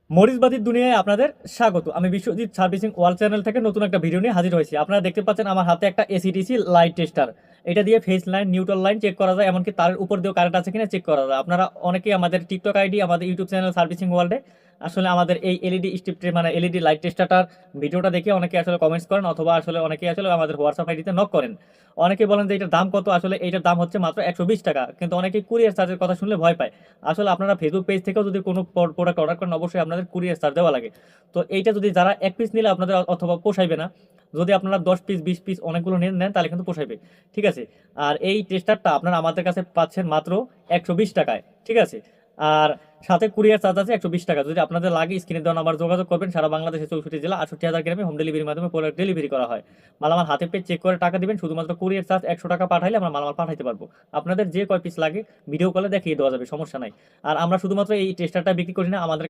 মরিচবাদীর দুনিয়ায় আপনাদের স্বাগত। আমি বিশ্বজিৎ সার্ভিসিং ওয়ার্ল্ড চ্যানেল থেকে নতুন একটা ভিডিও নিয়ে হাজির হয়েছি। আপনারা দেখতে পাচ্ছেন আমার হাতে একটা এসিডিসি লাইট টেস্টার। এটা দিয়ে phase line, neutral line check করা যায়, এমনকি তারের উপর দিয়েও কারেন্ট আছে কিনা চেক করা যায়। আপনারা অনেকেই আমাদের টিকটক আইডি, আমাদের ইউটিউব চ্যানেল সার্ভিসিং ওয়ার্ল্ডে আসলে আমাদের এই এলইডি স্ট্রিপ মানে এলইডি লাইট টেস্টারটার ভিডিওটা দেখে অনেকে আসলে কমেন্টস করেন, অথবা আসলে অনেকে আসলে আমাদের হোয়াটসঅ্যাপ আইডিতে নক করেন। অনেকে বলেন যে এটার দাম কত, আসলে এইটার দাম হচ্ছে মাত্র 120 টাকা। কিন্তু অনেকে কুরিয়ার চার্জের কথা শুনলে ভয় পায়। আসলে আপনারা ফেসবুক পেজ থেকেও যদি কোনো প্রোডাক্ট অর্ডার করেন, অবশ্যই আপনাদের কুরিয়ার চার্জ দেওয়া লাগে। তো এইটা যদি যারা এক পিস নিলে আপনাদের অথবা পোষাইবে না, যদি আপনারা 10 পিস 20 পিস অনেকগুলো নেন তাহলে কিন্তু পোষাইবে। ঠিক আছে। আর এই টেস্টারটা আপনারা আমাদের কাছে পাচ্ছেন মাত্র 120 টাকায়। ঠিক আছে। আর সাথে কুরিয়ার চার্জ আছে 120 টাকা। যদি আপনাদের লাগে স্ক্রিনে দেওয়া নাম্বার যোগাযোগ করবেন। সারা বাংলাদেশে 64 জেলা 68,000 গ্রামে হোম ডেলিভারির মাধ্যমে প্রোডাক্ট ডেলিভারি করা হয়। মালামাল হাতে পেয়ে চেক করে টাকা দিবেন। শুধুমাত্র কুরিয়ার চার্জ 100 টাকা পাঠাইলে আমরা মালামাল পাঠাইতে পারবো। আপনাদের যে কয় পিস লাগে ভিডিও কলে দেখিয়ে দেওয়া যাবে, সমস্যা নাই। আর আমরা শুধুমাত্র এই টেস্টারটা বিক্রি করি না, আমাদের